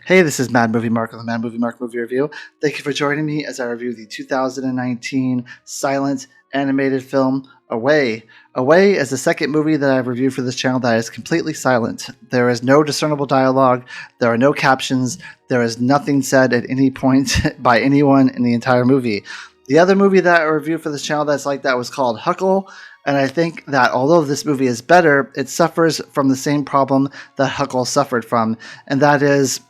Hey, this is Mad Movie Mark of the Mad Movie Mark Movie Review. Thank you for joining me as I review the 2019 silent animated film Away. Away is the second movie that I've reviewed for this channel that is completely silent. There is no discernible dialogue, there are no captions, there is nothing said at any point by anyone in the entire movie. The other movie that I reviewed for this channel that's like that was called Huckle. And I think that although this movie is better, it suffers from the same problem that Huckle suffered from, and that is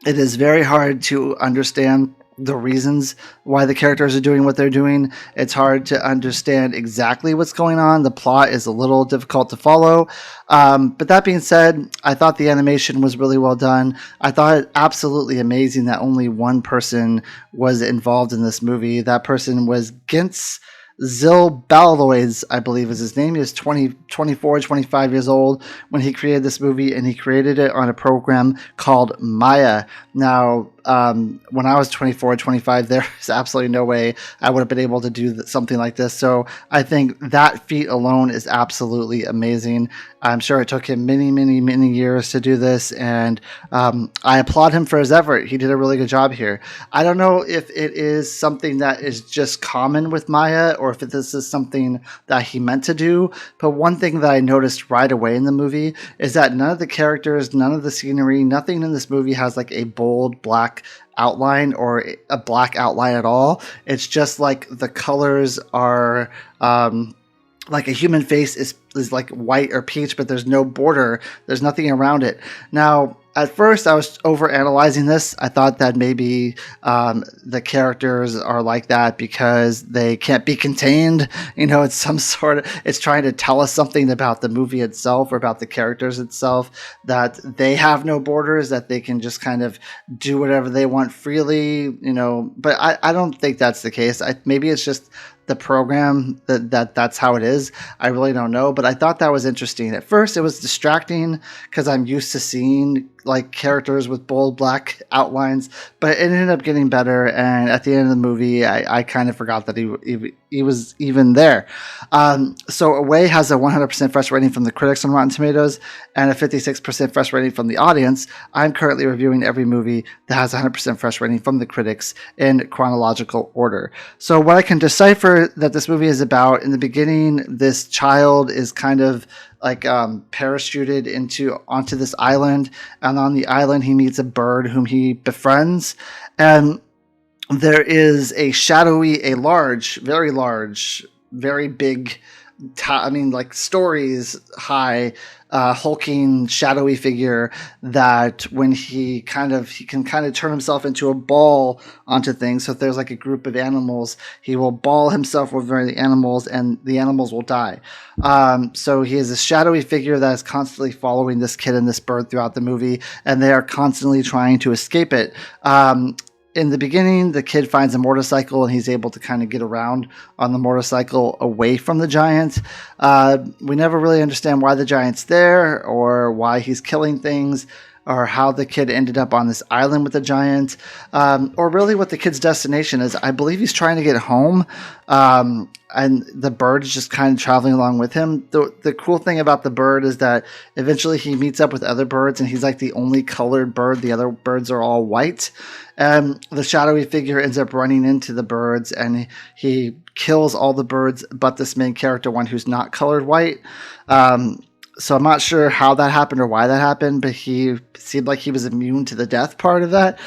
it is very hard to understand the reasons why the characters are doing what they're doing. It's hard to understand exactly what's going on. The plot is a little difficult to follow. But that being said, I thought the animation was really well done. I thought it absolutely amazing that only one person was involved in this movie. That person was Gintz Zilbaloids, I believe is his name. He was 24, 25 years old when he created this movie, and he created it on a program called Maya. Now, when I was 24, 25, there's absolutely no way I would have been able to do something like this. So I think that feat alone is absolutely amazing. I'm sure it took him many, many, many years to do this, and I applaud him for his effort. He did a really good job here. I don't know if it is something that is just common with Maya or if this is something that he meant to do, but one thing that I noticed right away in the movie is that none of the characters, none of the scenery, nothing in this movie has like a bold black outline or a black outline at all. It's just like the colors are like a human face is like white or peach, but there's no border. There's nothing around it. Now, at first, I was overanalyzing this. I thought that maybe the characters are like that because they can't be contained. You know, it's it's trying to tell us something about the movie itself or about the characters itself, that they have no borders, that they can just kind of do whatever they want freely, you know. But I don't think that's the case. Maybe it's just the program that's how it is. I really don't know, but I thought that was interesting. At first it was distracting because I'm used to seeing like characters with bold black outlines, but it ended up getting better, and at the end of the movie I kind of forgot that he was even there. So Away has a 100% fresh rating from the critics on Rotten Tomatoes and a 56% fresh rating from the audience. I'm currently reviewing every movie that has a 100% fresh rating from the critics in chronological order. So what I can decipher that this movie is about: in the beginning, this child is kind of like parachuted onto this island, and on the island he meets a bird whom he befriends, and there is a large, very big, like stories high, hulking, shadowy figure that when he can kind of turn himself into a ball onto things. So if there's like a group of animals, he will ball himself over the animals and the animals will die. So he is a shadowy figure that is constantly following this kid and this bird throughout the movie, and they are constantly trying to escape it. In the beginning, the kid finds a motorcycle and he's able to kind of get around on the motorcycle away from the giant. We never really understand why the giant's there or why he's killing things, or how the kid ended up on this island with the giant, or really what the kid's destination is. I believe he's trying to get home, and the bird is just kind of traveling along with him. The cool thing about the bird is that eventually he meets up with other birds, and he's like the only colored bird. The other birds are all white. And the shadowy figure ends up running into the birds, and he kills all the birds but this main character, one who's not colored white. So I'm not sure how that happened or why that happened, but he seemed like he was immune to the death part of that.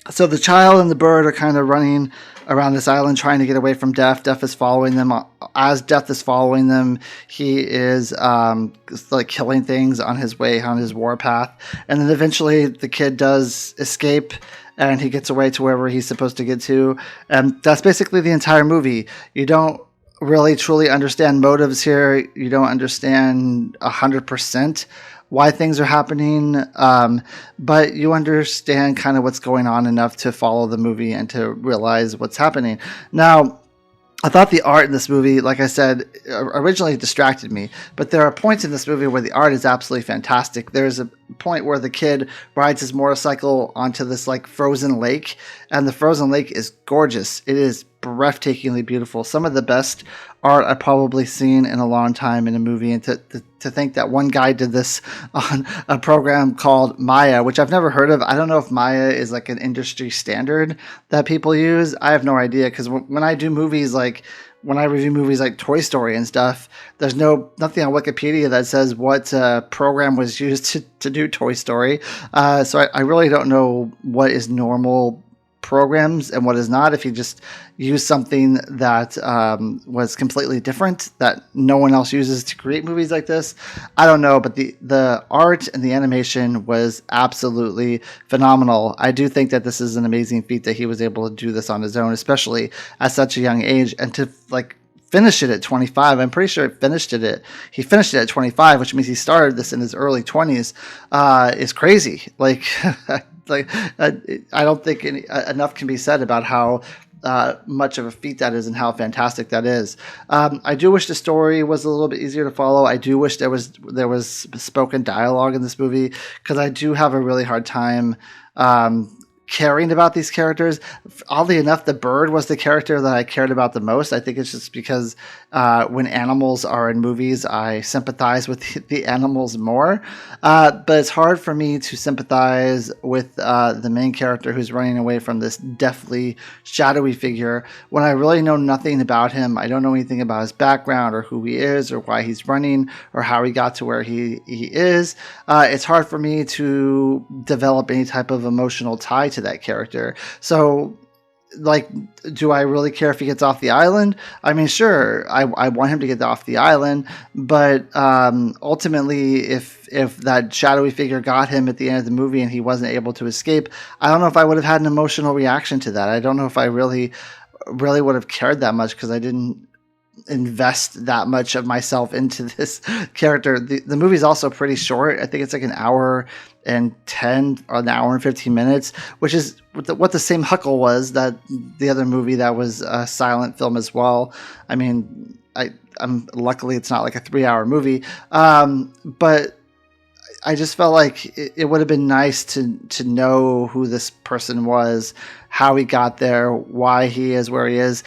So the child and the bird are kind of running around this island trying to get away from Death. Death is following them. As Death is following them, he is like killing things on his way, on his warpath. And then eventually the kid does escape, and he gets away to wherever he's supposed to get to. And that's basically the entire movie. You don't really truly understand motives here. You don't understand 100% why things are happening, but you understand kind of what's going on enough to follow the movie and to realize what's happening. Now, I thought the art in this movie, like I said, originally distracted me, but there are points in this movie where the art is absolutely fantastic. There's a point where the kid rides his motorcycle onto this like frozen lake, and the frozen lake is gorgeous. It is breathtakingly beautiful. Some of the best art I've probably seen in a long time in a movie. And to think that one guy did this on a program called Maya, which I've never heard of. I don't know if Maya is like an industry standard that people use. I have no idea, because when I do movies, like when I review movies like Toy Story and stuff, there's nothing on Wikipedia that says what program was used to do Toy Story. So I really don't know what is normal programs and what is not. If you just use something that was completely different that no one else uses to create movies like this, I don't know. But the art and the animation was absolutely phenomenal. I do think that this is an amazing feat that he was able to do this on his own, especially at such a young age, and to like finish it at 25. I'm pretty sure he finished it at 25, which means he started this in his early 20s. Is crazy. Like I don't think enough can be said about how much of a feat that is and how fantastic that is. I do wish the story was a little bit easier to follow. I do wish there was spoken dialogue in this movie, because I do have a really hard time caring about these characters. Oddly enough, the bird was the character that I cared about the most. I think it's just because when animals are in movies, I sympathize with the animals more. But it's hard for me to sympathize with the main character who's running away from this deathly, shadowy figure when I really know nothing about him. I don't know anything about his background or who he is or why he's running or how he got to where he is. It's hard for me to develop any type of emotional tie to that character. So, like, do I really care if he gets off the island? I mean, sure, I want him to get off the island, but ultimately, if that shadowy figure got him at the end of the movie and he wasn't able to escape, I don't know if I would have had an emotional reaction to that. I don't know if I really would have cared that much, because I didn't invest that much of myself into this character. The movie's also pretty short. I think it's like an hour and 10 or an hour and 15 minutes, which is what the same Huckle was, that the other movie that was a silent film as well. I mean, I'm luckily it's not like a 3-hour movie, but I just felt like it would have been nice to know who this person was, how he got there, why he is where he is,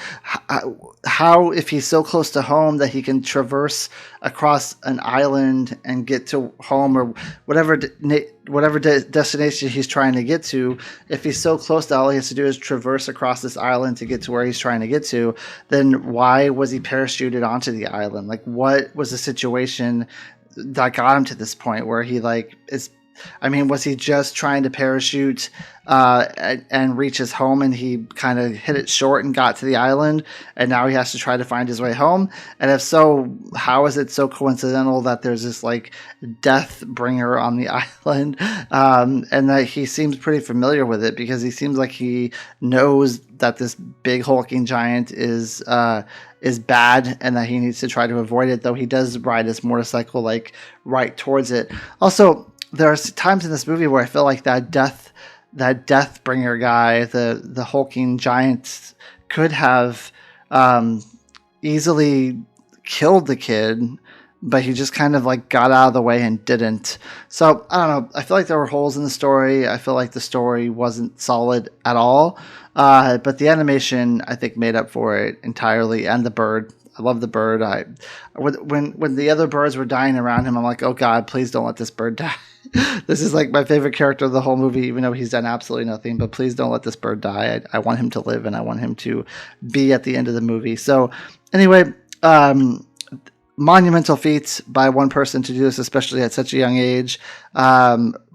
how if he's so close to home that he can traverse across an island and get to home, or whatever destination he's trying to get to. If he's so close that all he has to do is traverse across this island to get to where he's trying to get to, then why was he parachuted onto the island? Like, what was the situation that got him to this point where he was he just trying to parachute and reach his home, and he kind of hit it short and got to the island, and now he has to try to find his way home? And if so, how is it so coincidental that there's this like death bringer on the island, and that he seems pretty familiar with it, because he seems like he knows that this big hulking giant is bad and that he needs to try to avoid it, though he does ride his motorcycle like right towards it. Also, there are times in this movie where I feel like that death bringer guy, the hulking giant, could have easily killed the kid, but he just kind of like got out of the way and didn't. So I don't know. I feel like there were holes in the story. I feel like the story wasn't solid at all. But the animation, I think, made up for it entirely. And the bird. I love the bird. When the other birds were dying around him, I'm like, oh God, please don't let this bird die. This is like my favorite character of the whole movie, even though he's done absolutely nothing. But please don't let this bird die. I want him to live, and I want him to be at the end of the movie. So anyway, monumental feats by one person to do this, especially at such a young age.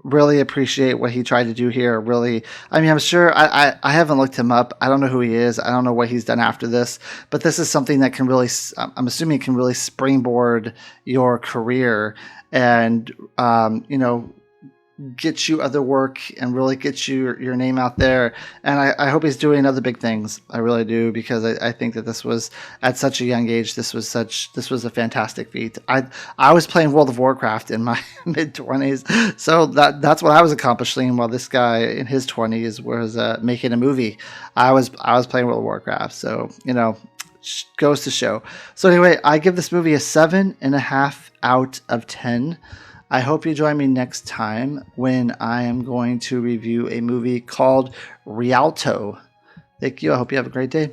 Really appreciate what he tried to do here. Really, I mean, I'm sure I haven't looked him up. I don't know who he is. I don't know what he's done after this, but this is something that can really, I'm assuming, can really springboard your career and, get you other work and really get your name out there. And I hope he's doing other big things. I really do, because I think that this was, at such a young age, this was a fantastic feat. I was playing World of Warcraft in my mid-20s, so that's what I was accomplishing, while this guy in his 20s was making a movie. I was playing World of Warcraft, so goes to show. So anyway, I give this movie a 7.5 out of 10. I hope you join me next time when I am going to review a movie called Rialto. Thank you. I hope you have a great day.